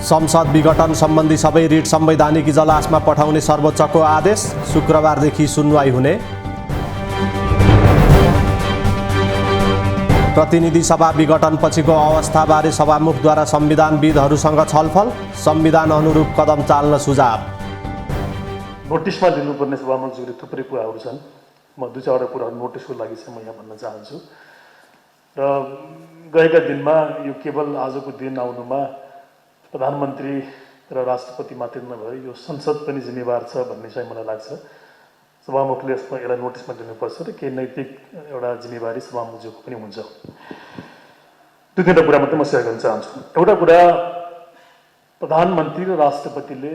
संसद विघटन सम्बन्धी सबै रिट संवैधानिक इजलासमा पठाउने सर्वोच्चको आदेश, शुक्रबारदेखि सुनवाई हुने। प्रतिनिधि सभा विघटनपछिको अवस्थाबारे सभामुखद्वारा संविधानविदहरूसँग छलफल, संविधान अनुरूप कदम चाल्न सुझाव। नोटिसमा लिनुपर्ने सभामुखज्यूले थुप्रै कुराहरू छन्। म दुई चारवटा कुराहरू नोटिसको लागि चाहिँ म यहाँ भन्न चाहन्छु। र गएका दिनमा यो केवल आजको दिन आउनुमा प्रधानमन्त्री र राष्ट्रपति मात्र नभएर यो संसद पनि जिम्मेवार छ भन्ने चाहिँ मलाई लाग्छ। सभामुखले यसलाई नोटिसमा लिनुपर्छ र केही नैतिक एउटा जिम्मेवारी सभामुखज्यूको पनि हुन्छ। दुई तिनवटा कुरा मात्रै म सेयर गर्न चाहन्छु। एउटा कुरा, प्रधानमन्त्री र राष्ट्रपतिले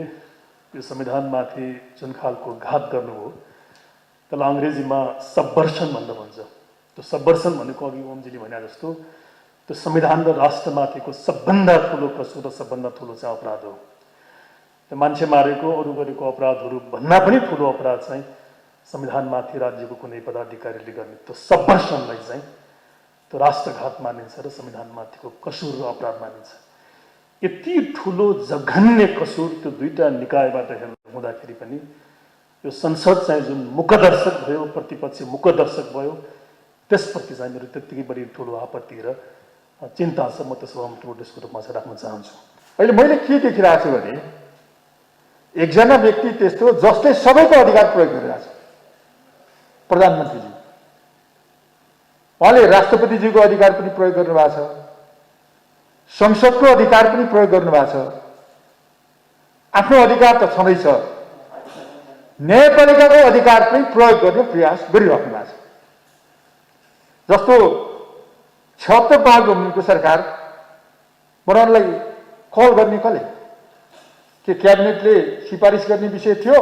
यो संविधानमाथि जुन खालको घात गर्नुभयो त्यसलाई अङ्ग्रेजीमा सबभर्सन भनेर भन्छ। त्यो सबभर्सन भनेको अघि ओमजीले भने जस्तो त्यो संविधान र राष्ट्रमाथिको सबभन्दा ठुलो कसुर र सबभन्दा ठुलो चाहिँ अपराध हो। त्यो मान्छे मारेको, अरू गरेको अपराधहरू भन्दा पनि ठुलो अपराध चाहिँ संविधानमाथि राज्यको कुनै पदाधिकारीले गर्ने त्यो सबभर्सनलाई चाहिँ त्यो राष्ट्रघात मानिन्छ र संविधानमाथिको कसुर र अपराध मानिन्छ। यति ठुलो जघन्य कसुर त्यो दुईटा निकायबाट हेर्नु हुँदाखेरि पनि यो संसद चाहिँ जुन मुखदर्शक भयो, प्रतिपक्ष मुखदर्शक भयो, त्यसप्रति चाहिँ मेरो त्यत्तिकै बढी ठुलो आपत्ति र चिन्ता छ। म त्यसो नोटिसको रूपमा चाहिँ राख्न चाहन्छु। अहिले मैले के देखिरहेको छु भने एकजना व्यक्ति त्यस्तो जसले सबैको अधिकार प्रयोग गरिरहेको छ। प्रधानमन्त्रीजी उहाँले राष्ट्रपतिजीको अधिकार पनि प्रयोग गर्नुभएको छ, संसदको अधिकार पनि प्रयोग गर्नुभएको छ, आफ्नो अधिकार त छँदैछ, न्यायपालिकाको अधिकार पनि प्रयोग गर्ने प्रयास गरिराख्नु भएको छ। जस्तो 76 बालभूमिको सरकार बनाउनलाई कल गर्ने कसले? के क्याबिनेटले सिफारिस गर्ने विषय थियो?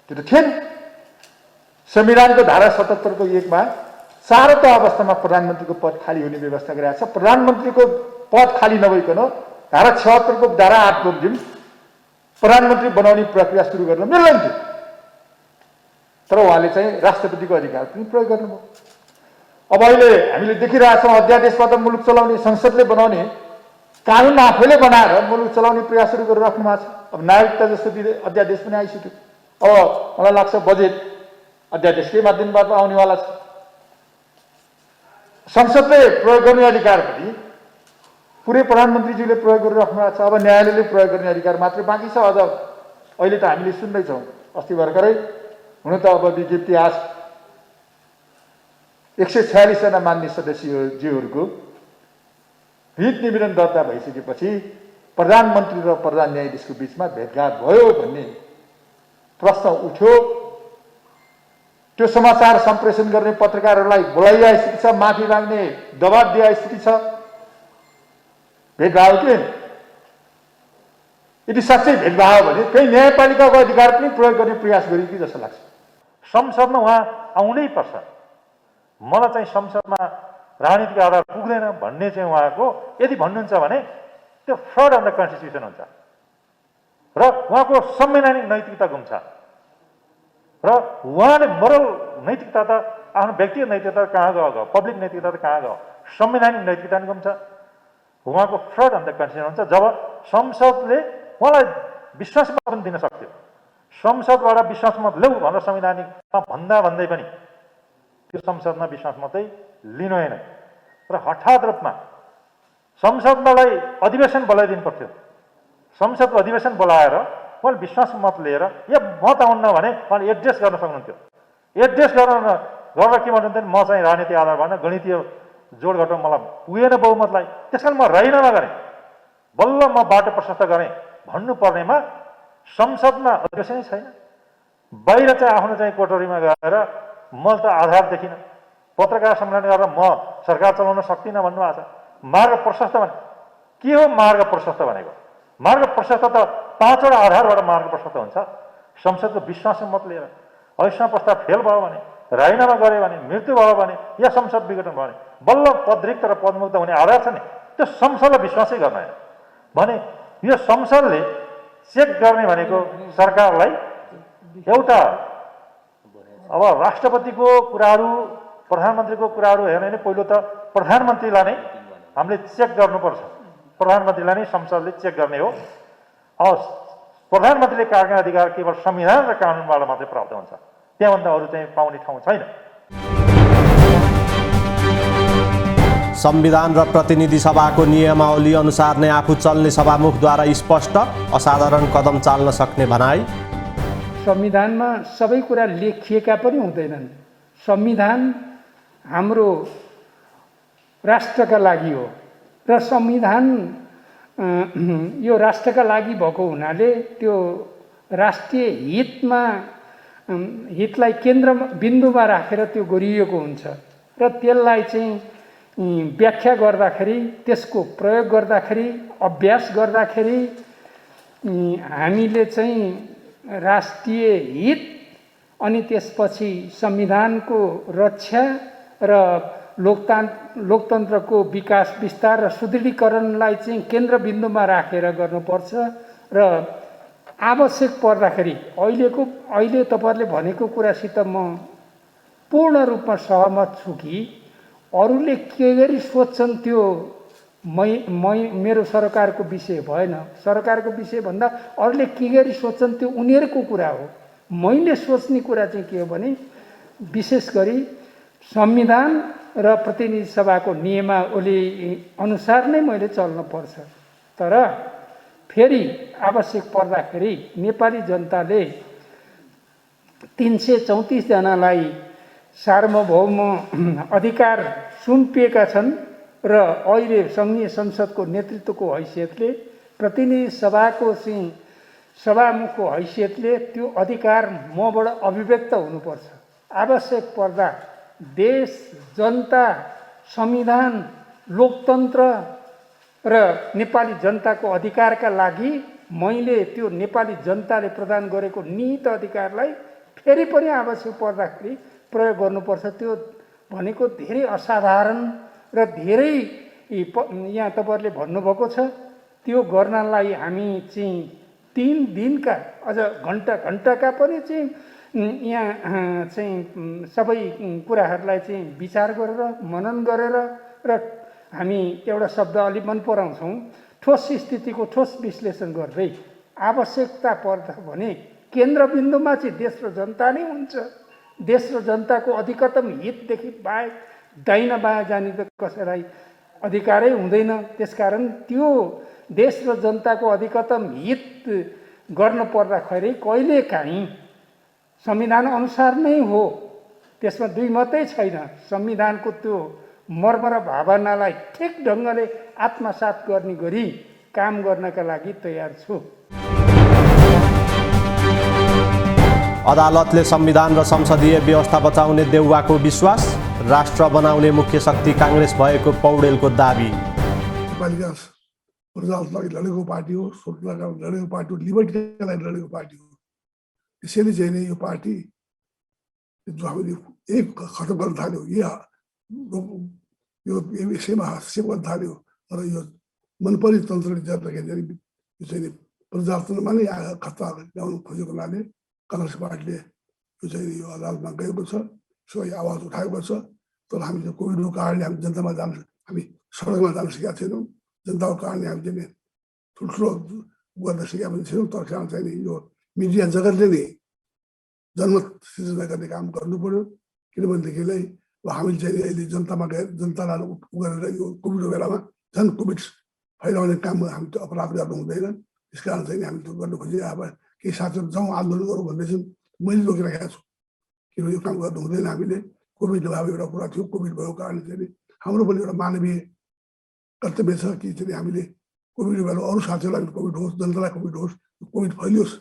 त्यो त थिएन। संविधानको धारा 77 को 1 मा सार्वत अवस्थामा प्रधानमन्त्रीको पद खाली हुने व्यवस्था गरिरहेको छ। प्रधानमन्त्रीको पद खाली नभइकन धारा 76 को धारा 8 बमोजिम प्रधानमन्त्री बनाउने प्रक्रिया सुरु गर्न मिल्दैन थियो। तर उहाँले चाहिँ राष्ट्रपतिको अधिकार पनि प्रयोग गर्नुभयो। अब अहिले हामीले देखिरहेछौँ अध्यादेशबाट मुलुक चलाउने, संसदले बनाउने कानुन आफैले बनाएर मुलुक चलाउने प्रयास सुरु गरिराख्नु भएको छ। अब नागरिकता जस्तो अध्यादेश पनि आइसक्यो। अब मलाई लाग्छ बजेट अध्यादेशकै माध्यमबाट आउनेवाला छ। संसदले प्रयोग गर्ने अधिकार पनि पुरै प्रधानमन्त्रीज्यूले प्रयोग गरिराख्नु भएको छ। अब न्यायालयले प्रयोग गर्ने अधिकार मात्रै बाँकी छ। अझ अहिले त हामीले सुन्दैछौँ, अस्ति भर्खरै हुन त अब विज्ञप्ति आज 146 जना मान्य सदस्यज्यूहरूको रिट निवेदन दर्ता भइसकेपछि प्रधानमन्त्री र प्रधान न्यायाधीशको बीचमा भेटघाट भयो भन्ने प्रश्न उठ्यो। त्यो समाचार सम्प्रेषण गर्ने पत्रकारहरूलाई बोलाइया स्थिति छ, माफी माग्ने दबाब दिए स्थिति छ। भेटभाव के यदि साँच्चै भेटभाव भने कहीँ न्यायपालिकाको अधिकार पनि प्रयोग गर्ने प्रयास गरियो कि जस्तो लाग्छ। संसदमा उहाँ आउनै पर्छ। मलाई चाहिँ संसदमा राजनीतिक आधार पुग्दैन भन्ने चाहिँ उहाँको यदि भन्नुहुन्छ भने त्यो फ्रड अन द कन्स्टिट्युसन हुन्छ र उहाँको संवैधानिक नैतिकता गुम्छ। र उहाँले मोरल नैतिकता त आफ्नो व्यक्तिगत नैतिकता कहाँ गयो, पब्लिक नैतिकता त कहाँ गयो, संवैधानिक नैतिकता नि गुम्छ। उहाँको फ्रड अन द कन्स्टिट्युसन हुन्छ। जब संसदले उहाँलाई विश्वासमत पनि दिन सक्थ्यो। संसदबाट विश्वासमत ल्याऊ भनेर संवैधानिकमा भन्दै पनि त्यो संसदमा विश्वासमतै लिनु होइन र हठात रूपमा संसदलाई अधिवेशन बोलाइदिनु पर्थ्यो। संसदको अधिवेशन बोलाएर उहाँले विश्वासमत लिएर या मत आउन्न भने उहाँले एड्रेस गर्न सक्नुहुन्थ्यो। एड्रेस गरेर के भन्नुहुन्थ्यो, म चाहिँ राजनीतिक आधार भएन, गणितीय जोड घटाउन मलाई पुगेन बहुमतलाई, त्यस कारण म राजीनामा गरेँ, बल्ल म बाटो प्रशस्त गरेँ भन्नुपर्नेमा संसदमा अधिवेशनै छैन। बाहिर चाहिँ आफ्नो चाहिँ कोठरीमा गएर म त आधार देखिनँ, पत्रकार सम्मेलन गरेर म सरकार चलाउन सक्दिनँ भन्नुभएको छ। मार्ग प्रशस्त भने के हो? मार्ग प्रशस्त भनेको मार्ग प्रशस्त त 5 वटा आधारबाट मार्ग प्रशस्त हुन्छ। संसदको विश्वास मत लिएर अविश्वास प्रस्ताव फेल भयो भने, राजीनामा गऱ्यो भने, मृत्यु भयो भने या संसद विघटन भयो भने बल्ल पदरिक्त र पदमुक्त हुने आधार छ नि। त्यो संसदलाई विश्वासै गर्न होइन भने यो संसदले चेक गर्ने भनेको सरकारलाई एउटा अब राष्ट्रपतिको कुराहरू, प्रधानमन्त्रीको कुराहरू हेर्ने नै पहिलो त प्रधानमन्त्रीलाई नै हामीले चेक गर्नुपर्छ। प्रधानमन्त्रीलाई नै संसदले चेक गर्ने हो। अब प्रधानमन्त्रीले काट्ने अधिकार केवल संविधान र कानुनबाट मात्रै प्राप्त हुन्छ, त्यहाँभन्दा अरू चाहिँ पाउने ठाउँ छैन। संविधान र प्रतिनिधि सभाको नियमावली अनुसार नै आफू चल्ने सभामुखद्वारा स्पष्ट असाधारण कदम चाल्न सक्ने भनाई। संविधानमा सबै कुरा लेखिएका पनि हुँदैनन्। संविधान हाम्रो राष्ट्रका लागि हो र संविधान यो राष्ट्रका लागि भएको हुनाले त्यो राष्ट्रिय हितलाई केन्द्र बिन्दुमा राखेर त्यो गरिएको हुन्छ र त्यसलाई चाहिँ व्याख्या गर्दाखेरि, त्यसको प्रयोग गर्दाखेरि, अभ्यास गर्दाखेरि हामीले चाहिँ राष्ट्रिय हित अनि त्यसपछि संविधानको रक्षा र लोकतन्त्रको विकास विस्तार र सुदृढीकरणलाई चाहिँ केन्द्रबिन्दुमा राखेर गर्नुपर्छ र आवश्यक पर्दाखेरि अहिले तपाईँहरूले भनेको कुरासित म पूर्ण रूपमा सहमत छु कि अरूले के गरी सोच्छन् त्यो मेरो सरकारको विषय भएन। सरकारको विषय भन्दा अरूले के गरी सोच्छन् त्यो उनीहरूको कुरा हो। मैले सोच्ने कुरा चाहिँ के हो भने विशेष गरी संविधान र प्रतिनिधि सभाको नियमावली अनुसार नै मैले चल्न पर्छ। तर फेरि आवश्यक पर्दाखेरि नेपाली जनताले 334 जनालाई सार्वभौम अधिकार सुम्पिएका छन् र अहिले सङ्घीय संसदको नेतृत्वको हैसियतले, प्रतिनिधि सभाको चाहिँ सभामुखको हैसियतले त्यो अधिकार मबाट अभिव्यक्त हुनुपर्छ। आवश्यक पर्दा देश, जनता, संविधान, लोकतन्त्र र नेपाली जनताको अधिकारका लागि मैले त्यो नेपाली जनताले प्रदान गरेको निहित अधिकारलाई फेरि पनि आवश्यक पर्दाखेरि प्रयोग गर्नुपर्छ। त्यो भनेको धेरै असाधारण र धेरै यहाँ तपाईँहरूले भन्नुभएको छ। त्यो गर्नलाई हामी चाहिँ 3 दिनका अझ घन्टाका पनि चाहिँ यहाँ चाहिँ सबै कुराहरूलाई चाहिँ विचार गरेर, मनन गरेर र हामी एउटा शब्द अलि मन पराउँछौँ, ठोस स्थितिको ठोस विश्लेषण गर्दै आवश्यकता पर्दा भने केन्द्रबिन्दुमा चाहिँ देश र जनता नै हुन्छ। देश र जनताको अधिकतम हितदेखि बाहेक दाहिना बायाँ जाने त कसैलाई अधिकारै हुँदैन। त्यसकारण त्यो देश र जनताको अधिकतम हित गर्न पर्दाखेरि कहिलेकाहीँ संविधान अनुसार नै हो, त्यसमा दुई मतै छैन। संविधानको त्यो मर्म र भावनालाई ठिक ढङ्गले आत्मसात गर्ने गरी काम गर्नका लागि तयार छु। अदालतले संविधान र संसदीय व्यवस्था बचाउने देउवाको विश्वास, राष्ट्र बनाउने मुख्य शक्ति काङ्ग्रेस भएको पौडेलको दाबी। नेपालीका प्रजातन्त्रका लागि लडेको पार्टी हो, स्वतन्त्रका लागि लडेको पार्टी हो, लिबर्टीका लागि लडेको पार्टी हो। त्यसैले चाहिँ नि यो पार्टी जो हामीले एक खतम गर्न थाल्यो, यो विषयमा हस्तक्षेप गर्न थाल्यो र यो मनपरी तन्त्रले गर्दाखेरि यो चाहिँ प्रजातन्त्रमा नै खतरा ल्याउनु खोजेको हुनाले काङ्ग्रेस पार्टीले यो चाहिँ यो अदालतमा गएको छ, सबै आवाज उठाएको छ। तर हामी चाहिँ कोभिडको कारणले हामी जनतामा हामी सडकमा जान सकेका छैनौँ। जनताको कारणले हामी चाहिँ ठुल्ठुलो गर्न सकेका पनि छैनौँ। तर चाहिँ यो मिडिया जगतले नै जनमत सिर्जना गर्ने काम गर्नु पर्यो। किनभनेदेखिलाई हामीले चाहिँ अहिले जनतामा गएर जनतालाई गरेर यो कोभिडको बेलामा झन् कोभिड फैलाउने काम हामी त अपराध गर्नु हुँदैन। त्यस कारण चाहिँ हामी त्यो गर्नु खोजेर अब केही साथीहरू जाउँ आन्दोलन गरौँ भन्दैछन्, मैले रोकिरहेको छु। किनभने यो काम गर्नु हुँदैन। हामीले कोभिड अब एउटा कुरा थियो, कोभिड भएको कारणले चाहिँ हाम्रो पनि एउटा मानवीय कर्तव्य छ कि चाहिँ हामीले कोभिड बेला अरू साथीहरूलाई कोभिड होस्, जनतालाई कोभिड होस्, कोभिड फैलियोस्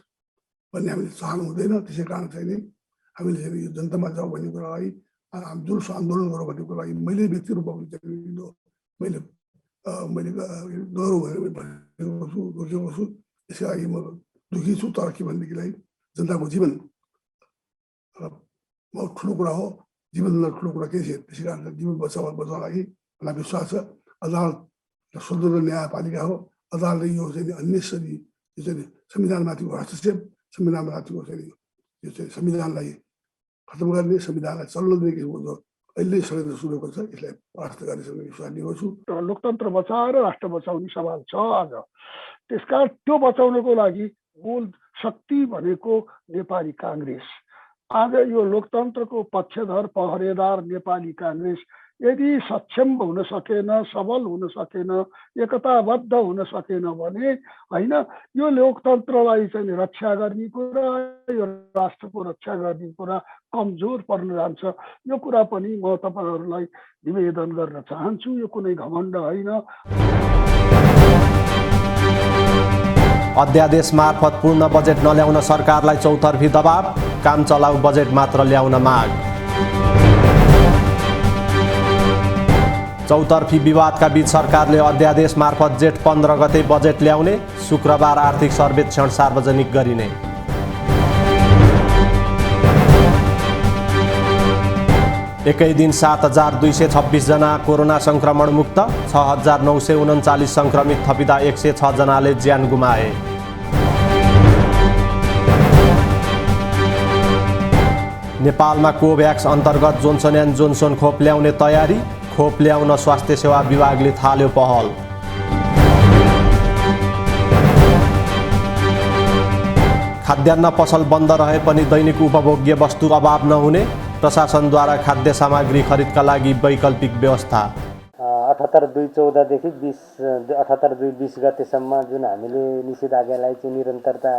भन्ने हामीले चाहनु हुँदैन। त्यसै कारण चाहिँ नि हामीले चाहिँ यो जनतामा जाउँ भन्ने कुरालाई, जुन आन्दोलन गरौँ भन्ने कुरालाई मैले व्यक्ति रूपमा मैले गरौँ भनेको छु, रोजेको छु। त्यसै लागि म दुःखी छु। तर के भनेदेखिलाई जनताको जीवन बहुत ठुलो कुरा हो, जीवनभन्दा ठुलो कुरा के छ। त्यसै कारण जीवन बचाउनको लागि मलाई विश्वास छ। अदालत स्वतन्त्र न्यायपालिका हो। अदालतले यो चाहिँ अन्य यो चाहिँ संविधानमाथिको हस्तक्षेप, संविधानमाथिको चाहिँ यो चाहिँ संविधानलाई खत्म गर्ने, संविधानलाई चल्न दिने किसिमको जो अहिले षड्यन्त्र सुरु गर्छ, यसलाई परास्त गर्नेसँग विश्वास लिएको छु। लोकतन्त्र बचाएर राष्ट्र बचाउने सवाल छ आज। त्यसकारण त्यो बचाउनको लागि मूल शक्ति भनेको नेपाली काङ्ग्रेस। आज यो लोकतन्त्रको पक्षधर पहरेदार नेपाली काङ्ग्रेस यदि सक्षम हुन सकेन, सबल हुन सकेन, एकताबद्ध हुन सकेन भने होइन, यो लोकतन्त्रलाई चाहिँ रक्षा गर्ने कुरा, यो राष्ट्रको रक्षा गर्ने कुरा कमजोर पर्न जान्छ। यो कुरा पनि म तपाईँहरूलाई निवेदन गर्न चाहन्छु। यो कुनै घमण्ड होइन। अध्यादेश मार्फत पूर्ण बजेट नल्याउन सरकारलाई चौतर्फी दबाव, काम चलाउ बजेट मात्र ल्याउन माग। चौतर्फी विवादका बीच सरकारले अध्यादेश मार्फत जेठ 15 गते बजेट ल्याउने, शुक्रबार आर्थिक सर्वेक्षण सार्वजनिक गरिने। एकै दिन 7,226 जना कोरोना संक्रमण मुक्त, 6,939 संक्रमित थपिँदा 106 जनाले ज्यान गुमाए। नेपालमा कोभ्याक्स अन्तर्गत जोन्सन एन्ड जोन्सन खोप ल्याउने तयारी, खोप ल्याउन स्वास्थ्य सेवा विभागले थाल्यो पहल। खाद्यान्न पसल बन्द रहे पनि दैनिक उपभोग्य वस्तु अभाव नहुने, प्रशासनद्वारा खाद्य सामग्री खरिदका लागि वैकल्पिक व्यवस्था। 78/2/14 देखि 78/2/20 गतेसम्म जुन हामीले निषेधाज्ञालाई चाहिँ निरन्तरता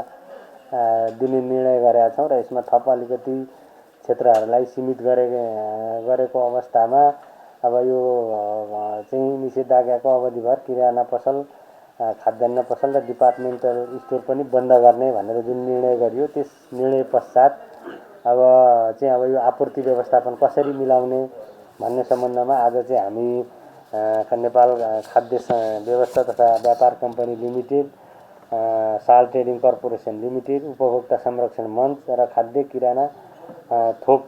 दिने निर्णय गरेका छौँ र यसमा थप अलिकति क्षेत्रहरूलाई सीमित गरेको अवस्थामा अब यो चाहिँ निषेधाज्ञाको अवधिभर किराना पसल, खाद्यान्न पसल र डिपार्टमेन्टल स्टोर पनि बन्द गर्ने भनेर जुन निर्णय गरियो, त्यस निर्णय पश्चात अब यो आपूर्ति व्यवस्थापन कसरी मिलाउने भन्ने सम्बन्धमा आज चाहिँ हामी नेपाल खाद्य व्यवस्था तथा व्यापार कम्पनी लिमिटेड, साल ट्रेडिङ कर्पोरेसन लिमिटेड, उपभोक्ता संरक्षण मञ्च र खाद्य किराना थोक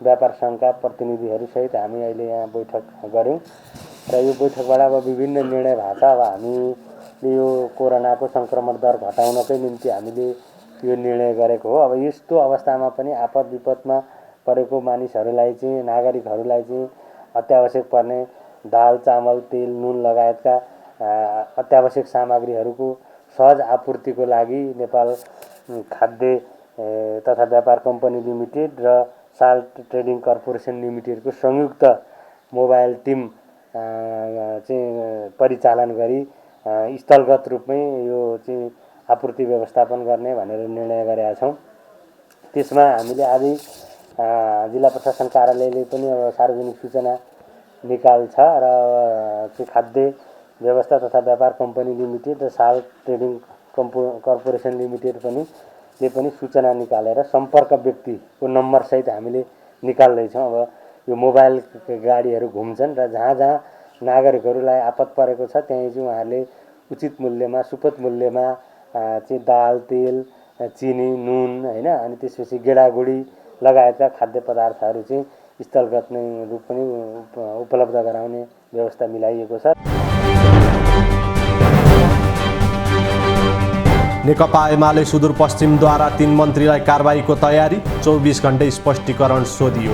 व्यापार सङ्घका प्रतिनिधिहरूसहित हामी अहिले यहाँ बैठक गऱ्यौँ र यो बैठकबाट अब विभिन्न निर्णय भएको छ। अब हामीले यो कोरोनाको सङ्क्रमण दर घटाउनकै निम्ति हामीले यो निर्णय गरेको हो। अब यस्तो अवस्थामा पनि आपद विपदमा परेको मानिसहरूलाई चाहिँ, नागरिकहरूलाई चाहिँ अत्यावश्यक पर्ने दाल, चामल, तेल, नुन लगायतका अत्यावश्यक सामग्रीहरूको सहज आपूर्तिको लागि नेपाल खाद्य तथा व्यापार कम्पनी लिमिटेड र साल ट्रेडिङ कर्पोरेसन लिमिटेडको संयुक्त मोबाइल टिम चाहिँ परिचालन गरी स्थलगत रूपमै यो चाहिँ आपूर्ति व्यवस्थापन गर्ने भनेर निर्णय गरेका छौँ। त्यसमा हामीले आजै जिल्ला प्रशासन कार्यालयले पनि अब सार्वजनिक सूचना निकाल्छ र चाहिँ खाद्य व्यवस्था तथा व्यापार कम्पनी लिमिटेड र साल ट्रेडिङ कर्पोरेसन लिमिटेड पनि सूचना निकालेर सम्पर्क व्यक्तिको नम्बरसहित हामीले निकाल्दैछौँ। अब यो मोबाइल गाडीहरू घुम्छन् र जहाँ जहाँ नागरिकहरूलाई आपद परेको छ त्यहीँ चाहिँ उहाँहरूले उचित मूल्यमा, सुपथ मूल्यमा चाहिँ दाल, तेल, चिनी, नुन होइन, अनि त्यसपछि गेडागुडी लगायतका खाद्य पदार्थहरू चाहिँ स्थलगत नै रूप पनि उपलब्ध गराउने व्यवस्था मिलाइएको छ। नेकपा एमाले सुदूरपश्चिमद्वारा 3 मन्त्रीलाई कारबाहीको तयारी, 24 घण्टे स्पष्टीकरण सोधियो।